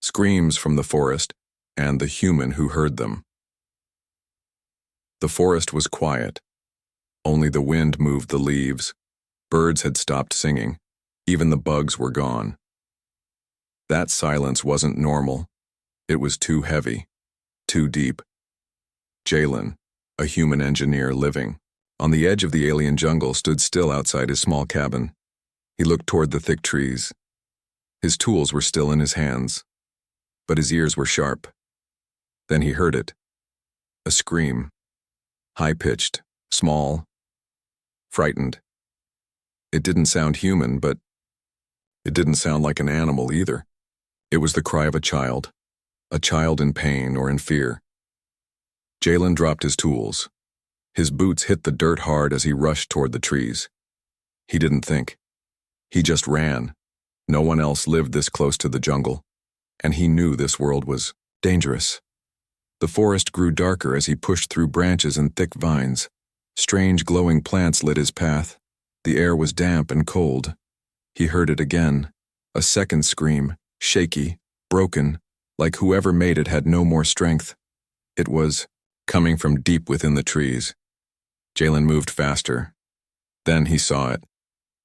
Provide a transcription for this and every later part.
screams from the forest, and the human who heard them. The forest was quiet. Only the wind moved the leaves. Birds had stopped singing. Even the bugs were gone. That silence wasn't normal. It was too heavy, too deep. Jalen, a human engineer living on the edge of the alien jungle, stood still outside his small cabin. He looked toward the thick trees. His tools were still in his hands, but his ears were sharp. Then he heard it. A scream. High-pitched, small, frightened. It didn't sound human, but it didn't sound like an animal either. It was the cry of a child in pain or in fear. Jalen dropped his tools. His boots hit the dirt hard as he rushed toward the trees. He didn't think. He just ran. No one else lived this close to the jungle, and he knew this world was dangerous. The forest grew darker as he pushed through branches and thick vines. Strange glowing plants lit his path. The air was damp and cold. He heard it again, a second scream, shaky, broken, like whoever made it had no more strength. It was coming from deep within the trees. Jalen moved faster. Then he saw it.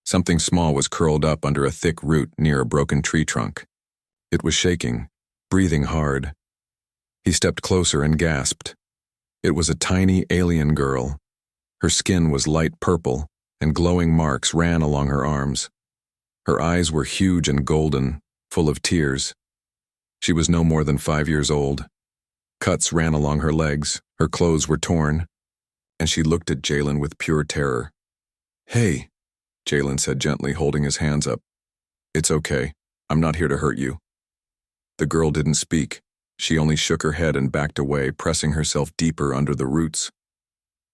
Something small was curled up under a thick root near a broken tree trunk. It was shaking, breathing hard. He stepped closer and gasped. It was a tiny alien girl. Her skin was light purple, and glowing marks ran along her arms. Her eyes were huge and golden, full of tears. She was no more than 5 years old. Cuts ran along her legs, her clothes were torn, and she looked at Jalen with pure terror. "Hey," Jalen said gently, holding his hands up. "It's okay. I'm not here to hurt you." The girl didn't speak. She only shook her head and backed away, pressing herself deeper under the roots.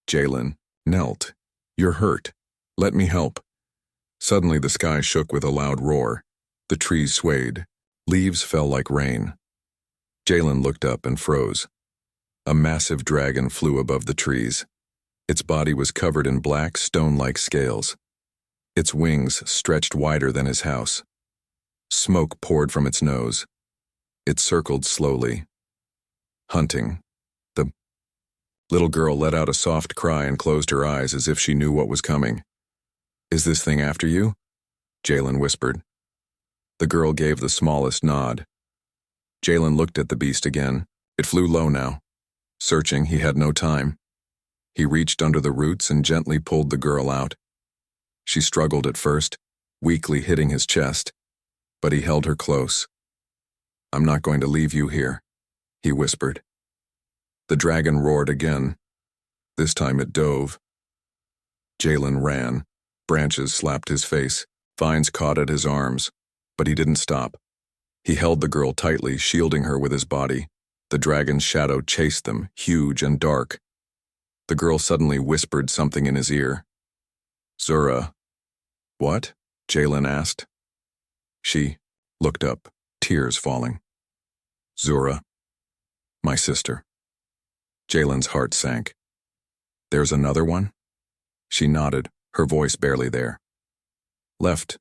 Jalen knelt. "You're hurt. Let me help." Suddenly the sky shook with a loud roar. The trees swayed. Leaves fell like rain. Jalen looked up and froze. A massive dragon flew above the trees. Its body was covered in black, stone-like scales. Its wings stretched wider than his house. Smoke poured from its nose. It circled slowly. Hunting. The little girl let out a soft cry and closed her eyes as if she knew what was coming. "Is this thing after you?" Jalen whispered. The girl gave the smallest nod. Jalen looked at the beast again. It flew low now. Searching, he had no time. He reached under the roots and gently pulled the girl out. She struggled at first, weakly hitting his chest, but he held her close. "I'm not going to leave you here," he whispered. The dragon roared again. This time it dove. Jalen ran. Branches slapped his face. Vines caught at his arms, but he didn't stop. He held the girl tightly, shielding her with his body. The dragon's shadow chased them, huge and dark. The girl suddenly whispered something in his ear. "Zura." "What?" Jalen asked. She looked up, tears falling. "Zura, my sister." Jalen's heart sank. "There's another one?" She nodded, her voice barely there. "Left.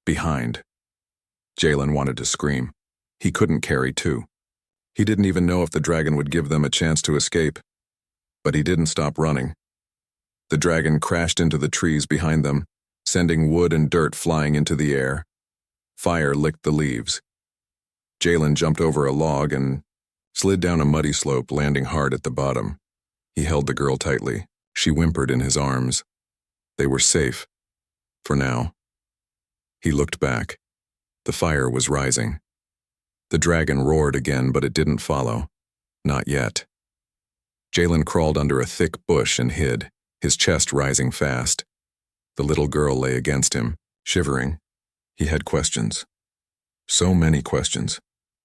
Behind." Jalen wanted to scream. He couldn't carry two. He didn't even know if the dragon would give them a chance to escape. But he didn't stop running. The dragon crashed into the trees behind them, sending wood and dirt flying into the air. Fire licked the leaves. Jalen jumped over a log and slid down a muddy slope, landing hard at the bottom. He held the girl tightly. She whimpered in his arms. They were safe. For now. He looked back. The fire was rising. The dragon roared again, but it didn't follow. Not yet. Jalen crawled under a thick bush and hid, his chest rising fast. The little girl lay against him, shivering. He had questions. So many questions.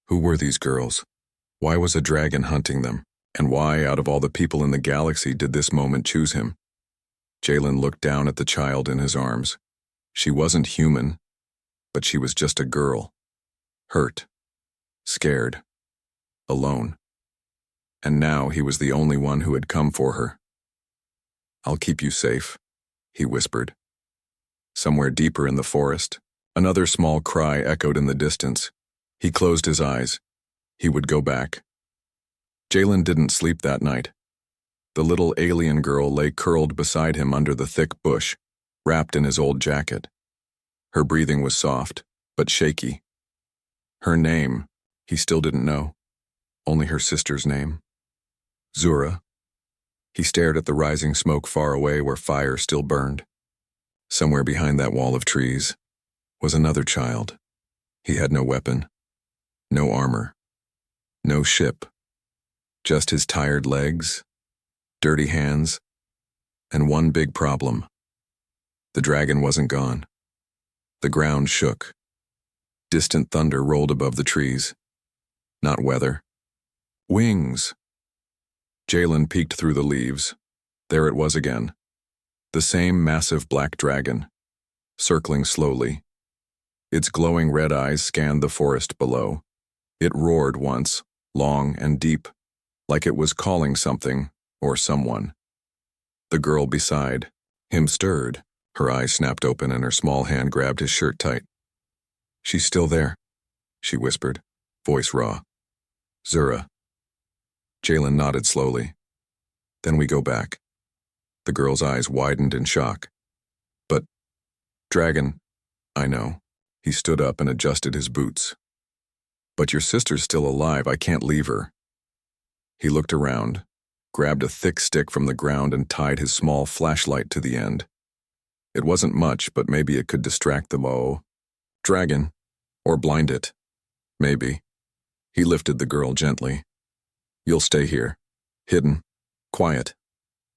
Who were these girls? Why was a dragon hunting them? And why, out of all the people in the galaxy, did this moment choose him? Jalen looked down at the child in his arms. She wasn't human, but she was just a girl. Hurt. Scared. Alone. And now he was the only one who had come for her. "I'll keep you safe," he whispered. Somewhere deeper in the forest, another small cry echoed in the distance. He closed his eyes. He would go back. Jalen didn't sleep that night. The little alien girl lay curled beside him under the thick bush, wrapped in his old jacket. Her breathing was soft, but shaky. Her name, he still didn't know. Only her sister's name. Zura. He stared at the rising smoke far away where fire still burned. Somewhere behind that wall of trees was another child. He had no weapon, no armor, no ship, just his tired legs, dirty hands, and one big problem. The dragon wasn't gone. The ground shook. Distant thunder rolled above the trees. Not weather. Wings. Jalen peeked through the leaves. There it was again. The same massive black dragon, circling slowly. Its glowing red eyes scanned the forest below. It roared once, long and deep, like it was calling something or someone. The girl beside him stirred. Her eyes snapped open and her small hand grabbed his shirt tight. "She's still there," she whispered, voice raw. "Zura." Jalen nodded slowly. "Then we go back." The girl's eyes widened in shock. "But, dragon, I know." He stood up and adjusted his boots. "But your sister's still alive. I can't leave her." He looked around, grabbed a thick stick from the ground and tied his small flashlight to the end. It wasn't much, but maybe it could distract the dragon, or blind it. Maybe. He lifted the girl gently. "You'll stay here, hidden, quiet."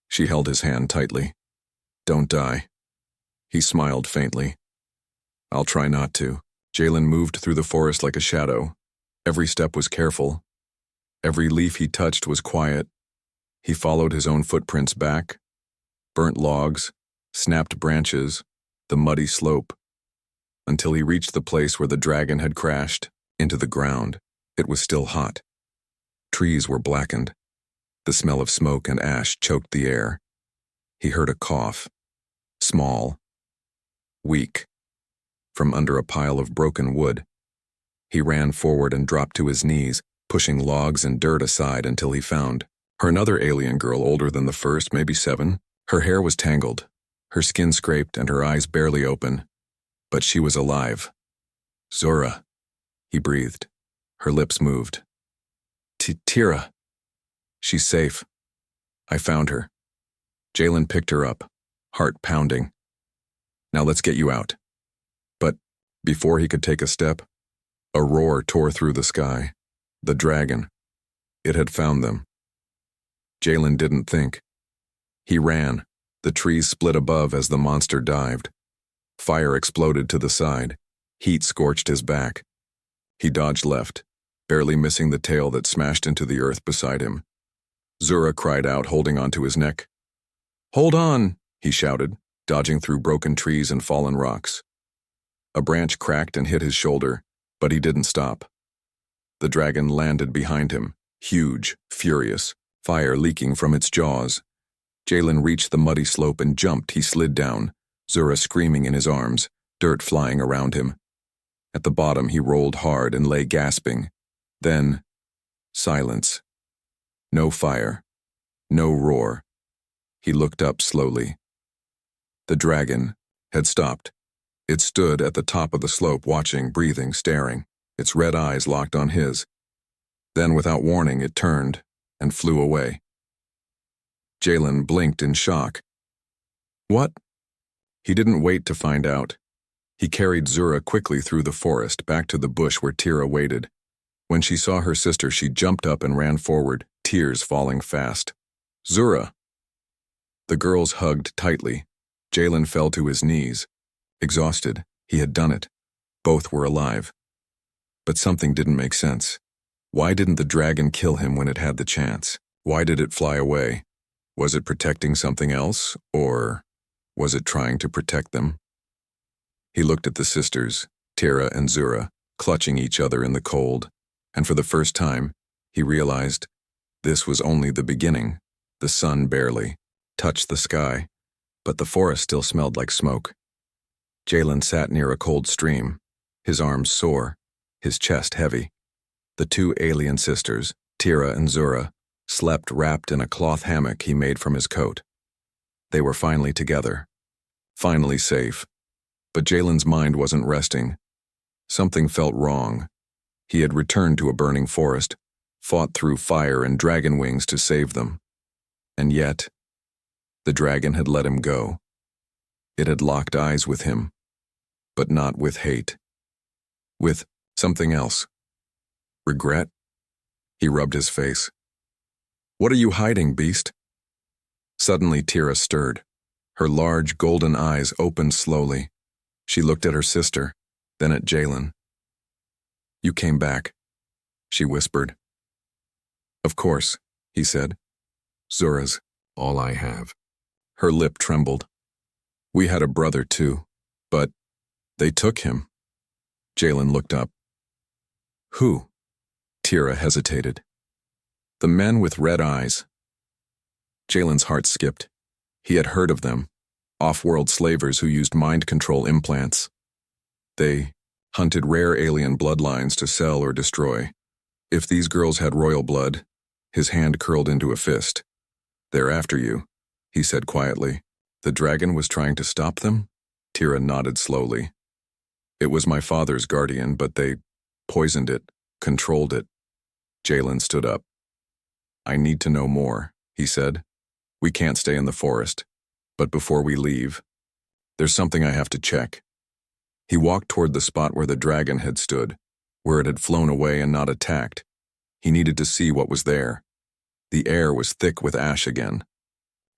She held his hand tightly. "Don't die." He smiled faintly. "I'll try not to." Jalen moved through the forest like a shadow. Every step was careful. Every leaf he touched was quiet. He followed his own footprints back. Burnt logs, snapped branches, the muddy slope, until he reached the place where the dragon had crashed into the ground. It was still hot. Trees were blackened. The smell of smoke and ash choked the air. He heard a cough, small, weak, from under a pile of broken wood. He ran forward and dropped to his knees, pushing logs and dirt aside until he found her, another alien girl older than the first, maybe 7. Her hair was tangled, her skin scraped and her eyes barely open, but she was alive. "Zura," he breathed. Her lips moved. "Tira. She's safe. I found her." Jalen picked her up, heart pounding. "Now let's get you out." But before he could take a step, a roar tore through the sky. The dragon. It had found them. Jalen didn't think. He ran. The trees split above as the monster dived. Fire exploded to the side. Heat scorched his back. He dodged left, barely missing the tail that smashed into the earth beside him. Zura cried out, holding onto his neck. "Hold on," he shouted, dodging through broken trees and fallen rocks. A branch cracked and hit his shoulder, but he didn't stop. The dragon landed behind him, huge, furious, fire leaking from its jaws. Jalen reached the muddy slope and jumped. He slid down, Zura screaming in his arms, dirt flying around him. At the bottom, he rolled hard and lay gasping. Then, silence. No fire. No roar. He looked up slowly. The dragon had stopped. It stood at the top of the slope, watching, breathing, staring, its red eyes locked on his. Then, without warning, it turned and flew away. Jalen blinked in shock. "What?" He didn't wait to find out. He carried Zura quickly through the forest, back to the bush where Tira waited. When she saw her sister, she jumped up and ran forward, tears falling fast. "Zura!" The girls hugged tightly. Jalen fell to his knees. Exhausted, he had done it. Both were alive. But something didn't make sense. Why didn't the dragon kill him when it had the chance? Why did it fly away? Was it protecting something else, or was it trying to protect them? He looked at the sisters, Tira and Zura, clutching each other in the cold, and for the first time, he realized this was only the beginning. The sun barely touched the sky, but the forest still smelled like smoke. Jalen sat near a cold stream, his arms sore, his chest heavy. The two alien sisters, Tira and Zura, slept wrapped in a cloth hammock he made from his coat. They were finally together, finally safe. But Jalen's mind wasn't resting. Something felt wrong. He had returned to a burning forest, fought through fire and dragon wings to save them. And yet, the dragon had let him go. It had locked eyes with him, but not with hate. With something else. Regret? He rubbed his face. "What are you hiding, beast?" Suddenly Tira stirred. Her large golden eyes opened slowly. She looked at her sister, then at Jalen. "You came back," she whispered. "Of course," he said. "Zura's all I have." Her lip trembled. "We had a brother too, but they took him." Jalen looked up. "Who?" Tira hesitated. "The men with red eyes." Jalen's heart skipped. He had heard of them, off-world slavers who used mind control implants. They hunted rare alien bloodlines to sell or destroy. If these girls had royal blood, his hand curled into a fist. "They're after you," he said quietly. "The dragon was trying to stop them?" Tira nodded slowly. "It was my father's guardian, but they poisoned it, controlled it." Jalen stood up. "I need to know more," he said. "We can't stay in the forest. But before we leave, there's something I have to check." He walked toward the spot where the dragon had stood, where it had flown away and not attacked. He needed to see what was there. The air was thick with ash again.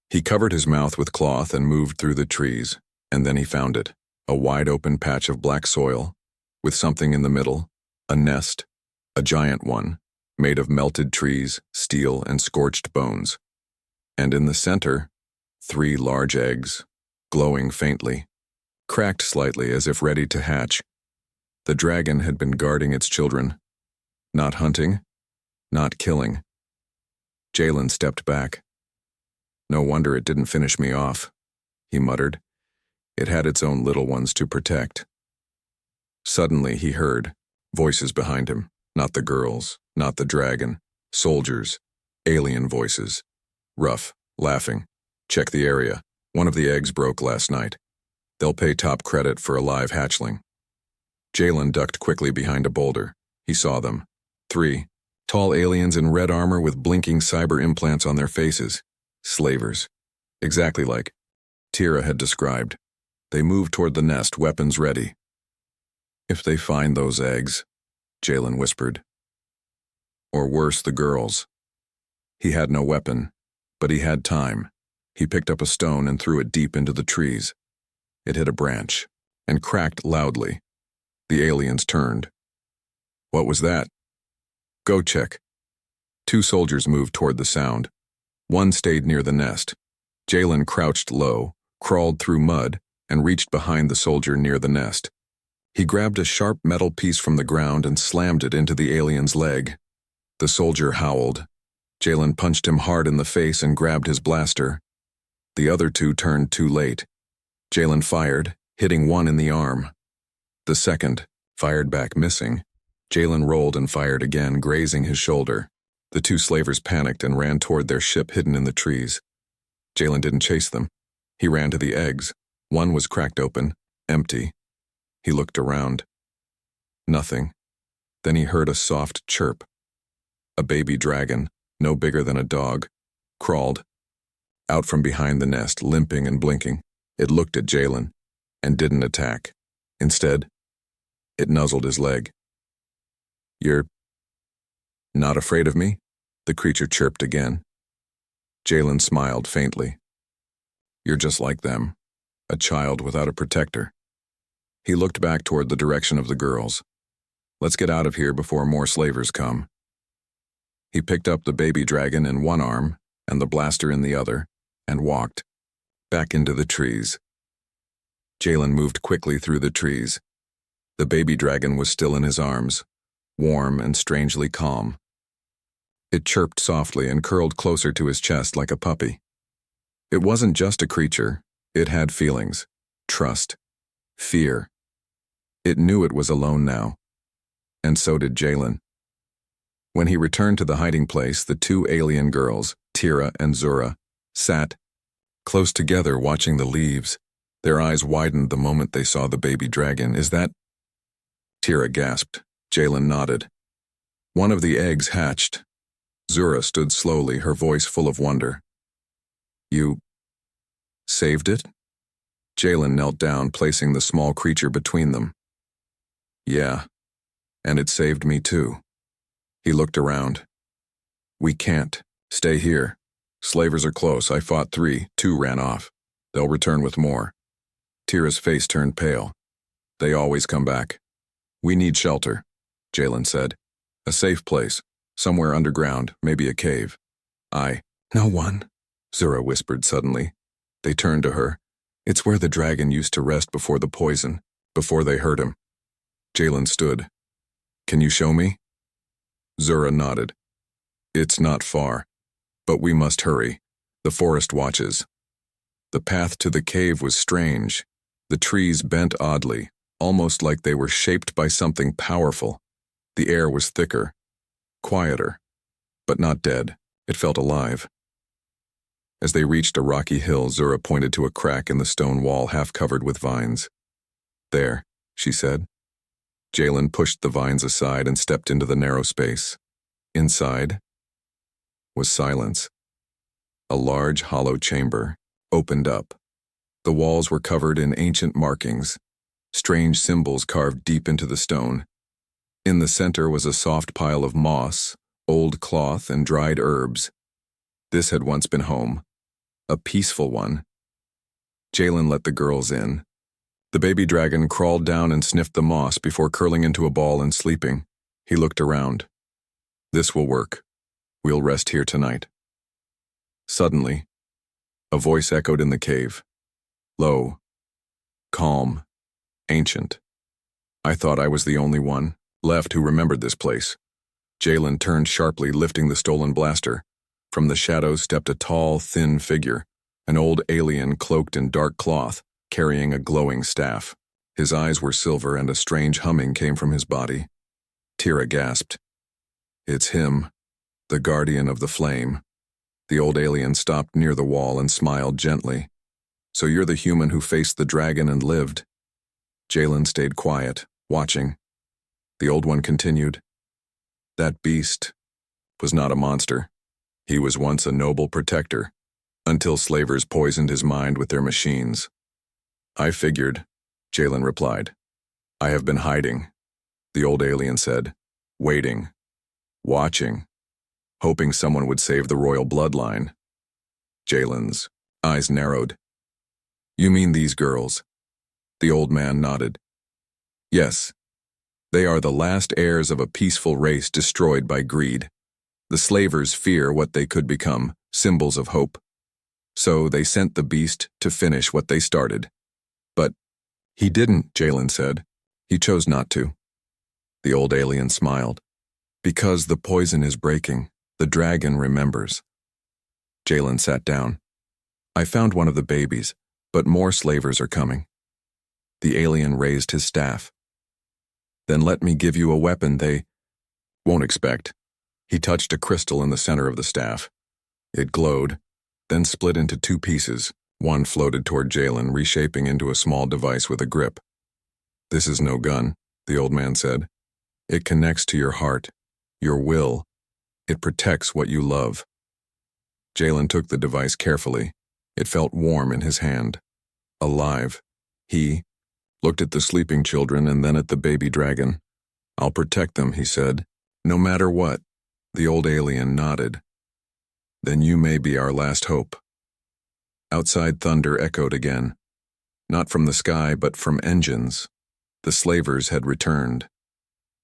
He covered his mouth with cloth and moved through the trees, and then he found it, a wide-open patch of black soil, with something in the middle, a nest, a giant one, made of melted trees, steel, and scorched bones. And in the center, 3 large eggs, glowing faintly, cracked slightly as if ready to hatch. The dragon had been guarding its children. Not hunting, not killing. Jalen stepped back. "No wonder it didn't finish me off," he muttered. "It had its own little ones to protect." Suddenly he heard voices behind him, not the girls, not the dragon, soldiers, alien voices. Rough, laughing. "Check the area. One of the eggs broke last night. They'll pay top credit for a live hatchling." Jalen ducked quickly behind a boulder. He saw them. 3 tall aliens in red armor with blinking cyber implants on their faces. Slavers. Exactly like Tira had described. They moved toward the nest, weapons ready. "If they find those eggs," Jalen whispered. "Or worse, the girls." He had no weapon, but he had time. He picked up a stone and threw it deep into the trees. It hit a branch and cracked loudly. The aliens turned. "What was that?" "Go check." 2 soldiers moved toward the sound. One stayed near the nest. Jalen crouched low, crawled through mud, and reached behind the soldier near the nest. He grabbed a sharp metal piece from the ground and slammed it into the alien's leg. The soldier howled. Jalen punched him hard in the face and grabbed his blaster. The other 2 turned too late. Jalen fired, hitting one in the arm. The second fired back, missing. Jalen rolled and fired again, grazing his shoulder. The 2 slavers panicked and ran toward their ship hidden in the trees. Jalen didn't chase them. He ran to the eggs. One was cracked open, empty. He looked around. Nothing. Then he heard a soft chirp. A baby dragon, no bigger than a dog, crawled out from behind the nest, limping and blinking. It looked at Jalen and didn't attack. Instead, it nuzzled his leg. "You're not afraid of me?" the creature chirped again. Jalen smiled faintly. "You're just like them, a child without a protector." He looked back toward the direction of the girls. "Let's get out of here before more slavers come." He picked up the baby dragon in one arm and the blaster in the other and walked back into the trees. Jalen moved quickly through the trees. The baby dragon was still in his arms, warm and strangely calm. It chirped softly and curled closer to his chest like a puppy. It wasn't just a creature. It had feelings, trust, fear. It knew it was alone now, and so did Jalen. When he returned to the hiding place, the two alien girls, Tira and Zura, sat close together watching the leaves. Their eyes widened the moment they saw the baby dragon. Is that? Tira gasped. Jalen nodded. One of the eggs hatched. Zura stood slowly, her voice full of wonder. You saved it? Jalen knelt down, placing the small creature between them. Yeah, and it saved me too. He looked around. We can't. Stay here. Slavers are close. I fought 3, 2 ran off. They'll return with more. Tira's face turned pale. They always come back. We need shelter, Jalen said. A safe place, somewhere underground, maybe a cave. No one, Zura whispered suddenly. They turned to her. It's where the dragon used to rest before the poison, before they hurt him. Jalen stood. Can you show me? Zura nodded. It's not far, but we must hurry. The forest watches. The path to the cave was strange. The trees bent oddly, almost like they were shaped by something powerful. The air was thicker, quieter, but not dead. It felt alive. As they reached a rocky hill, Zura pointed to a crack in the stone wall half covered with vines. There, she said. Jalen pushed the vines aside and stepped into the narrow space. Inside was silence. A large, hollow chamber opened up. The walls were covered in ancient markings, strange symbols carved deep into the stone. In the center was a soft pile of moss, old cloth, and dried herbs. This had once been home, a peaceful one. Jalen let the girls in. The baby dragon crawled down and sniffed the moss before curling into a ball and sleeping. He looked around. This will work. We'll rest here tonight. Suddenly, a voice echoed in the cave. Low, calm, ancient. I thought I was the only one left who remembered this place. Jalen turned sharply, lifting the stolen blaster. From the shadows stepped a tall, thin figure, an old alien cloaked in dark cloth, carrying a glowing staff. His eyes were silver and a strange humming came from his body. Tira gasped. It's him, the guardian of the flame. The old alien stopped near the wall and smiled gently. So you're the human who faced the dragon and lived. Jalen stayed quiet, watching. The old one continued. That beast was not a monster. He was once a noble protector, until slavers poisoned his mind with their machines. I figured, Jalen replied. I have been hiding, the old alien said, waiting, watching, hoping someone would save the royal bloodline. Jalen's eyes narrowed. You mean these girls? The old man nodded. Yes. They are the last heirs of a peaceful race destroyed by greed. The slavers fear what they could become, symbols of hope. So they sent the beast to finish what they started. But he didn't, Jalen said. He chose not to. The old alien smiled. Because the poison is breaking, the dragon remembers. Jalen sat down. I found one of the babies, but more slavers are coming. The alien raised his staff. Then let me give you a weapon they won't expect. He touched a crystal in the center of the staff. It glowed, then split into 2 pieces. One floated toward Jalen, reshaping into a small device with a grip. This is no gun, the old man said. It connects to your heart, your will. It protects what you love. Jalen took the device carefully. It felt warm in his hand. Alive. He looked at the sleeping children and then at the baby dragon. I'll protect them, he said. No matter what. The old alien nodded. Then you may be our last hope. Outside thunder echoed again. Not from the sky, but from engines. The slavers had returned.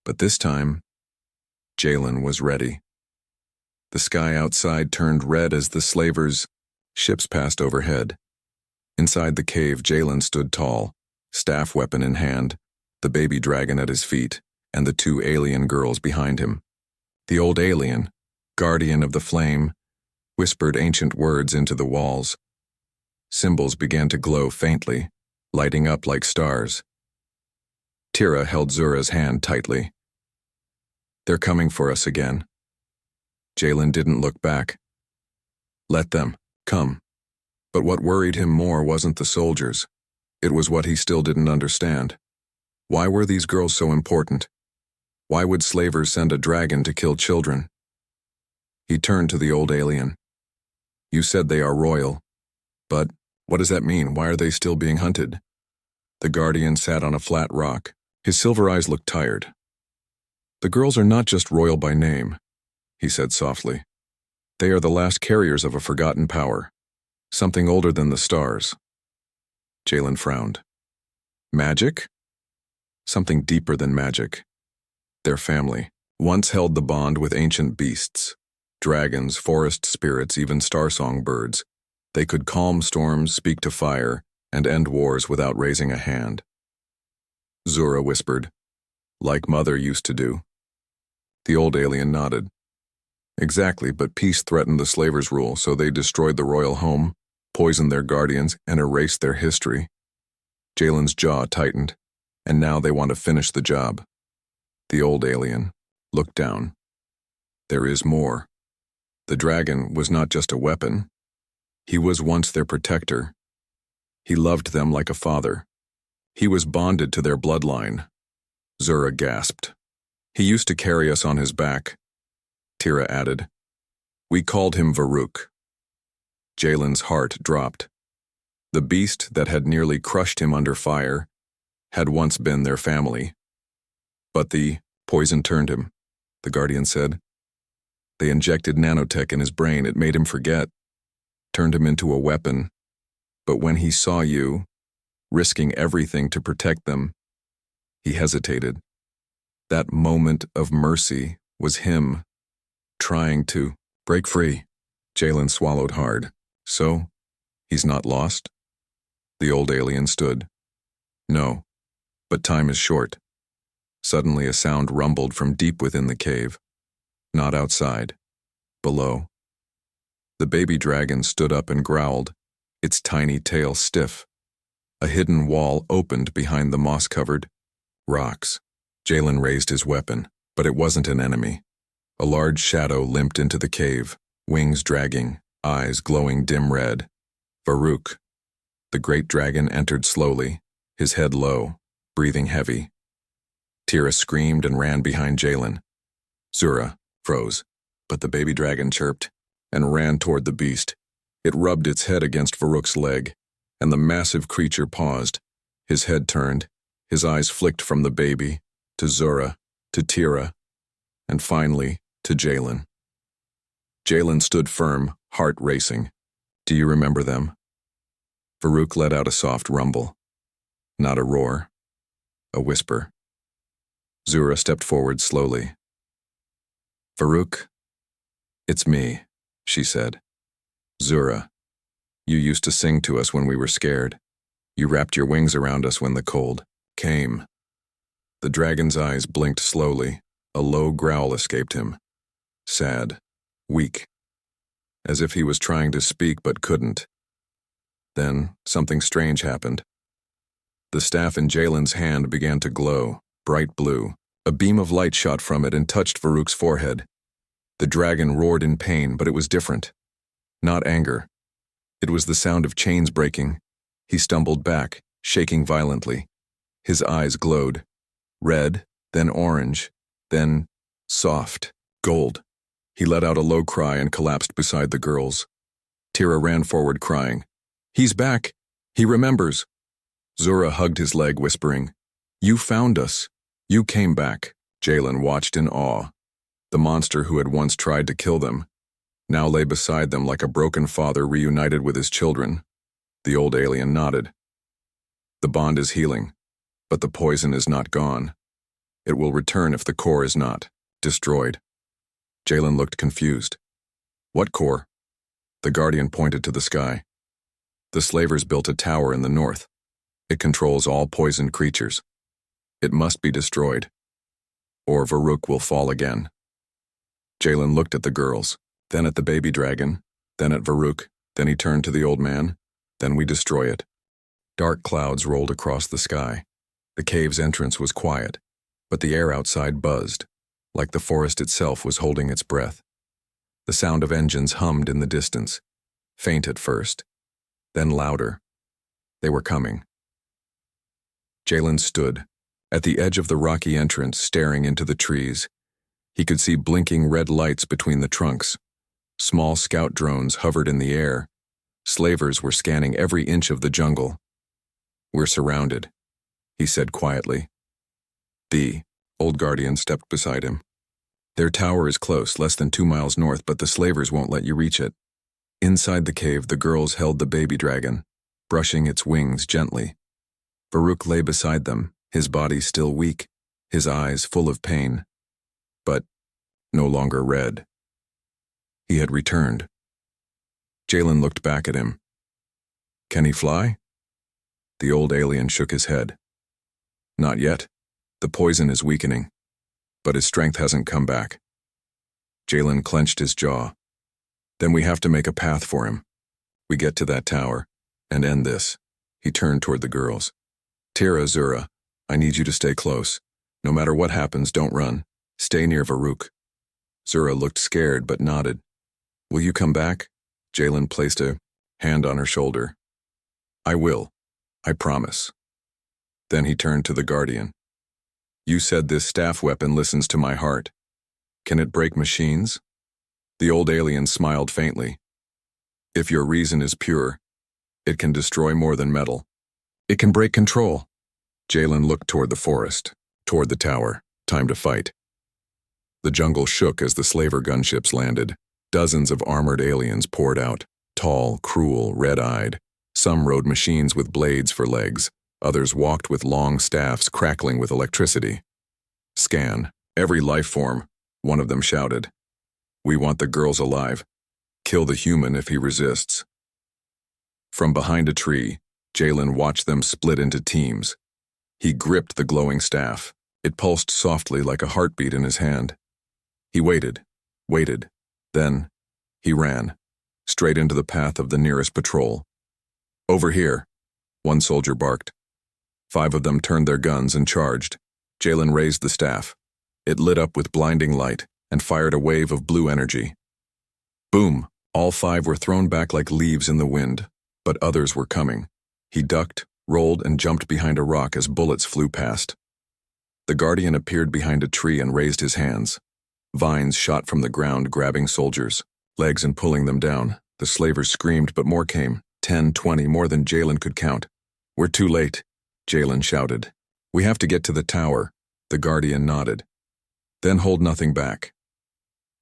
But this time, Jalen was ready. The sky outside turned red as the slavers' ships passed overhead. Inside the cave, Jalen stood tall, staff weapon in hand, the baby dragon at his feet, and the 2 alien girls behind him. The old alien, guardian of the flame, whispered ancient words into the walls. Symbols began to glow faintly, lighting up like stars. Tira held Zura's hand tightly. They're coming for us again. Jalen didn't look back. Let them come. But what worried him more wasn't the soldiers. It was what he still didn't understand. Why were these girls so important? Why would slavers send a dragon to kill children? He turned to the old alien. You said they are royal. But what does that mean? Why are they still being hunted? The guardian sat on a flat rock. His silver eyes looked tired. The girls are not just royal by name, he said softly. They are the last carriers of a forgotten power, something older than the stars. Jalen frowned. Magic? Something deeper than magic. Their family once held the bond with ancient beasts, dragons, forest spirits, even star-song birds. They could calm storms, speak to fire, and end wars without raising a hand. Zura whispered, like Mother used to do. The old alien nodded. Exactly, but peace threatened the slavers' rule, so they destroyed the royal home, poisoned their guardians, and erased their history. Jalen's jaw tightened, and now they want to finish the job. The old alien looked down. There is more. The dragon was not just a weapon. He was once their protector. He loved them like a father. He was bonded to their bloodline. Zura gasped. He used to carry us on his back. Tira added. We called him Varuk. Jalen's heart dropped. The beast that had nearly crushed him under fire had once been their family. But the poison turned him, the guardian said. They injected nanotech in his brain. It made him forget, turned him into a weapon. But when he saw you, risking everything to protect them, he hesitated. That moment of mercy was him trying to break free. Jalen swallowed hard. So, he's not lost? The old alien stood. No, but time is short. Suddenly a sound rumbled from deep within the cave. Not outside. Below. The baby dragon stood up and growled, its tiny tail stiff. A hidden wall opened behind the moss-covered rocks. Jalen raised his weapon, but it wasn't an enemy. A large shadow limped into the cave, wings dragging, eyes glowing dim red. Varuk. The great dragon entered slowly, his head low, breathing heavy. Tira screamed and ran behind Jalen. Zura froze, but the baby dragon chirped and ran toward the beast. It rubbed its head against Varuk's leg, and the massive creature paused. His head turned, his eyes flicked from the baby to Zura, to Tira, and finally to Jalen. Jalen stood firm, heart racing. Do you remember them? Varuk let out a soft rumble. Not a roar, a whisper. Zura stepped forward slowly. Varuk, it's me, she said. Zura, you used to sing to us when we were scared. You wrapped your wings around us when the cold came. The dragon's eyes blinked slowly. A low growl escaped him. Sad, weak, as if he was trying to speak but couldn't. Then something strange happened. The staff in Jalen's hand began to glow, bright blue. A beam of light shot from it and touched Varuk's forehead. The dragon roared in pain, but it was different. Not anger. It was the sound of chains breaking. He stumbled back, shaking violently. His eyes glowed. Red, then orange, then soft, gold. He let out a low cry and collapsed beside the girls. Tira ran forward crying, He's back! He remembers! Zura hugged his leg, whispering, You found us! You came back. Jalen watched in awe. The monster who had once tried to kill them now lay beside them like a broken father reunited with his children. The old alien nodded. The bond is healing, but the poison is not gone. It will return if the core is not destroyed. Jalen looked confused. What core? The guardian pointed to the sky. The slavers built a tower in the north. It controls all poisoned creatures. It must be destroyed, or Varuk will fall again. Jalen looked at the girls, then at the baby dragon, then at Varuk, then he turned to the old man, then we destroy it. Dark clouds rolled across the sky. The cave's entrance was quiet, but the air outside buzzed. like the forest itself was holding its breath. The sound of engines hummed in the distance, faint at first, then louder. They were coming. Jalen stood, at the edge of the rocky entrance, staring into the trees. He could see blinking red lights between the trunks. Small scout drones hovered in the air. Slavers were scanning every inch of the jungle. "We're surrounded," he said quietly. The old guardian stepped beside him. "Their tower is close, less than 2 miles north, but the slavers won't let you reach it." Inside the cave, the girls held the baby dragon, brushing its wings gently. Farouk lay beside them, his body still weak, his eyes full of pain, but no longer red. He had returned. Jalen looked back at him. "Can he fly?" The old alien shook his head. "Not yet. The poison is weakening, but his strength hasn't come back." Jalen clenched his jaw. "Then we have to make a path for him. We get to that tower and end this." He turned toward the girls. "Tira, Zura, I need you to stay close. No matter what happens, don't run. Stay near Farouk." Zura looked scared but nodded. "Will you come back?" Jalen placed a hand on her shoulder. "I will. I promise." Then he turned to the guardian. "You said this staff weapon listens to my heart. Can it break machines?" The old alien smiled faintly. "If your reason is pure, it can destroy more than metal. It can break control." Jalen looked toward the forest, toward the tower. Time to fight. The jungle shook as the slaver gunships landed. Dozens of armored aliens poured out, tall, cruel, red-eyed. Some rode machines with blades for legs. Others walked with long staffs crackling with electricity. "Scan every life form," one of them shouted. "We want the girls alive. Kill the human if he resists." From behind a tree, Jalen watched them split into teams. He gripped the glowing staff. It pulsed softly like a heartbeat in his hand. He waited. Then he ran, straight into the path of the nearest patrol. "Over here," one soldier barked. 5 of them turned their guns and charged. Jalen raised the staff. It lit up with blinding light and fired a wave of blue energy. Boom! All 5 were thrown back like leaves in the wind, but others were coming. He ducked, rolled, and jumped behind a rock as bullets flew past. The guardian appeared behind a tree and raised his hands. Vines shot from the ground, grabbing soldiers' legs and pulling them down. The slavers screamed, but more came. 10, 20, more than Jalen could count. "We're too late," Jalen shouted. "We have to get to the tower." The guardian nodded. "Then hold nothing back."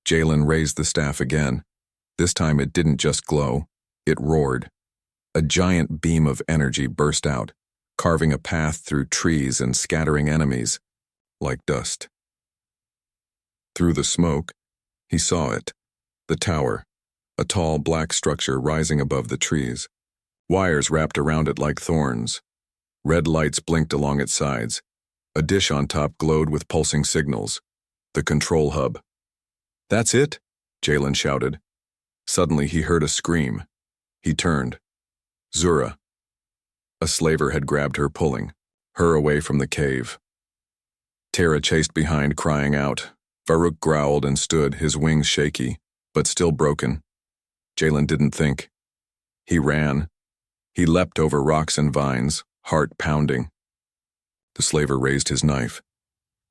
Jalen raised the staff again. This time it didn't just glow, it roared. A giant beam of energy burst out, carving a path through trees and scattering enemies like dust. Through the smoke, he saw it, the tower, a tall black structure rising above the trees. Wires wrapped around it like thorns. Red lights blinked along its sides. A dish on top glowed with pulsing signals. The control hub. "That's it," Jalen shouted. Suddenly he heard a scream. He turned. Zura. A slaver had grabbed her, pulling her away from the cave. Tara chased behind, crying out. Farouk growled and stood, his wings shaky, but still broken. Jalen didn't think. He ran. He leapt over rocks and vines, heart pounding. The slaver raised his knife.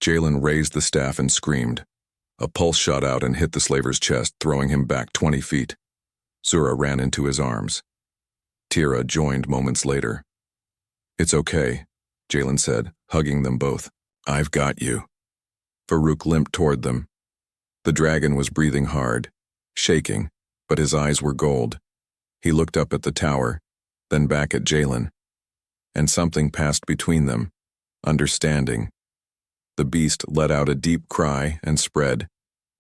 Jalen raised the staff and screamed. A pulse shot out and hit the slaver's chest, throwing him back 20 feet. Zura ran into his arms. Tira joined moments later. "It's okay," Jalen said, hugging them both. "I've got you." Farouk limped toward them. The dragon was breathing hard, shaking, but his eyes were gold. He looked up at the tower, then back at Jalen. And something passed between them, understanding. The beast let out a deep cry and spread,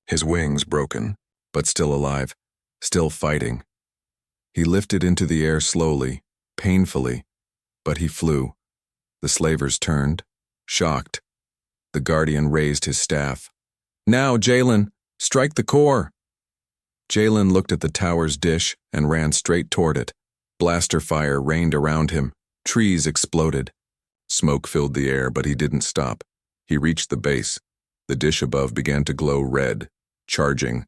his wings broken, but still alive, still fighting. He lifted into the air slowly, painfully, but he flew. The slavers turned, shocked. The guardian raised his staff. "Now, Jalen, strike the core." Jalen looked at the tower's dish and ran straight toward it. Blaster fire rained around him. Trees exploded. Smoke filled the air, but he didn't stop. He reached the base. The dish above began to glow red, charging.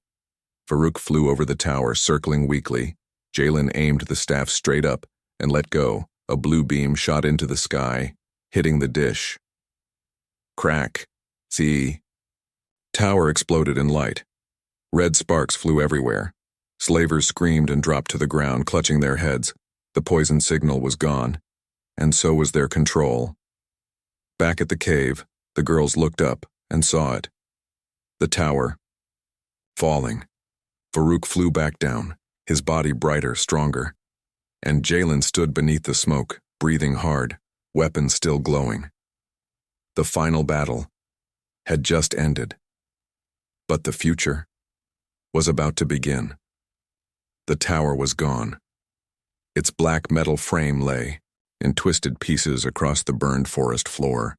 Farouk flew over the tower, circling weakly. Jalen aimed the staff straight up and let go. A blue beam shot into the sky, hitting the dish. Crack. The tower exploded in light. Red sparks flew everywhere. Slavers screamed and dropped to the ground, clutching their heads. The poison signal was gone, and so was their control. Back at the cave, the girls looked up and saw it. The tower. Falling. Farouk flew back down, his body brighter, stronger. And Jalen stood beneath the smoke, breathing hard, weapon still glowing. The final battle had just ended. But the future was about to begin. The tower was gone. Its black metal frame lay in twisted pieces across the burned forest floor.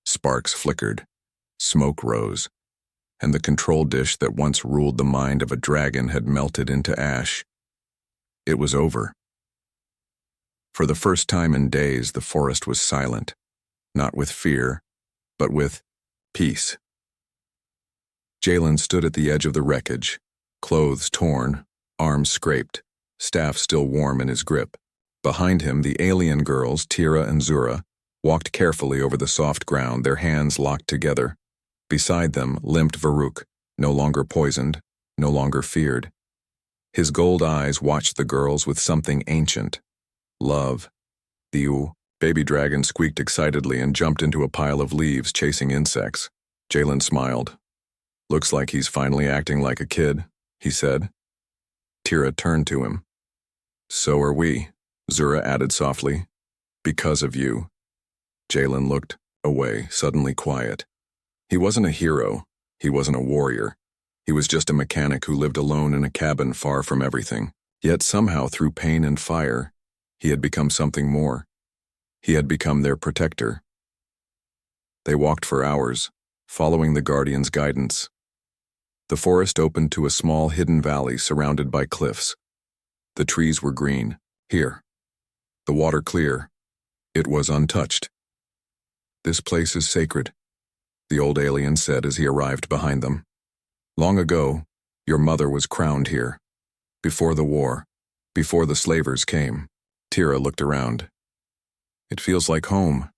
Sparks flickered, smoke rose, and the control dish that once ruled the mind of a dragon had melted into ash. It was over. For the first time in days, the forest was silent, not with fear, but with peace. Jalen stood at the edge of the wreckage, clothes torn, arms scraped, staff still warm in his grip. Behind him, the alien girls, Tira and Zura, walked carefully over the soft ground, their hands locked together. Beside them limped Farouk, no longer poisoned, no longer feared. His gold eyes watched the girls with something ancient. Love. The baby dragon squeaked excitedly and jumped into a pile of leaves, chasing insects. Jalen smiled. Looks like he's finally acting like a kid, he said. Tira turned to him. So are we, Zura added softly. Because of you. Jalen looked away, suddenly quiet. He wasn't a hero. He wasn't a warrior. He was just a mechanic who lived alone in a cabin far from everything. Yet somehow, through pain and fire, he had become something more. He had become their protector. They walked for hours, following the Guardian's guidance. The forest opened to a small hidden valley surrounded by cliffs. The trees were green, here. The water clear. It was untouched. This place is sacred, the old alien said as he arrived behind them. Long ago, your mother was crowned here. Before the war, before the slavers came. Tira looked around. It feels like home.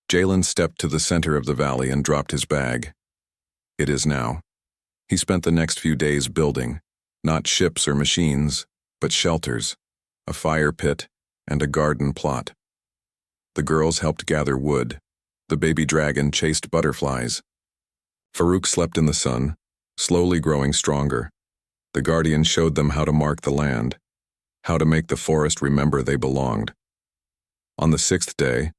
Jalen stepped to the center of the valley and dropped his bag. It is now. He spent the next few days building, not ships or machines, but shelters, a fire pit, and a garden plot. The girls helped gather wood. The baby dragon chased butterflies. Farouk slept in the sun, slowly growing stronger. The Guardian showed them how to mark the land, how to make the forest remember they belonged. On the 6th day,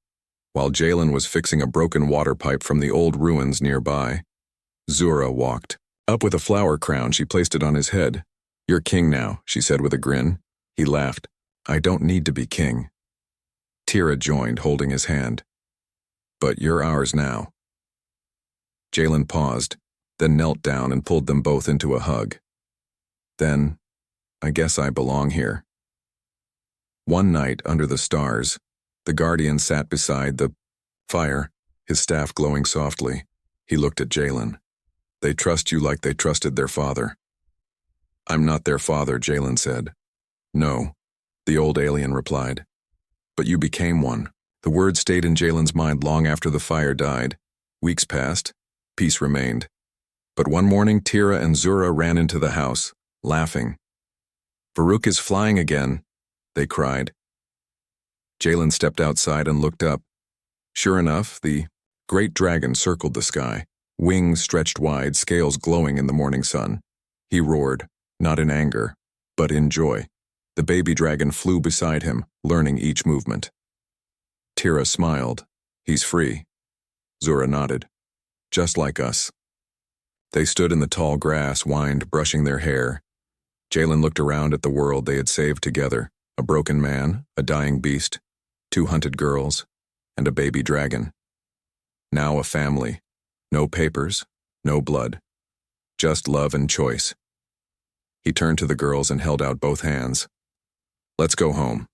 while Jalen was fixing a broken water pipe from the old ruins nearby, Zura walked. Up with a flower crown, she placed it on his head. You're king now, she said with a grin. He laughed. I don't need to be king. Tira joined, holding his hand. But you're ours now. Jalen paused, then knelt down and pulled them both into a hug. Then, I guess I belong here. One night, under the stars, the Guardian sat beside the fire, his staff glowing softly. He looked at Jalen. They trust you like they trusted their father. I'm not their father, Jalen said. No, the old alien replied. But you became one. The word stayed in Jalen's mind long after the fire died. Weeks passed. Peace remained. But one morning, Tira and Zura ran into the house, laughing. Farouk is flying again, they cried. Jalen stepped outside and looked up. Sure enough, the great dragon circled the sky, wings stretched wide, scales glowing in the morning sun. He roared, not in anger, but in joy. The baby dragon flew beside him, learning each movement. Tira smiled. He's free. Zura nodded. Just like us. They stood in the tall grass, whined, brushing their hair. Jalen looked around at the world they had saved together. A broken man, a dying beast, 2 hunted girls, and a baby dragon. Now a family. No papers, no blood. Just love and choice. He turned to the girls and held out both hands. Let's go home.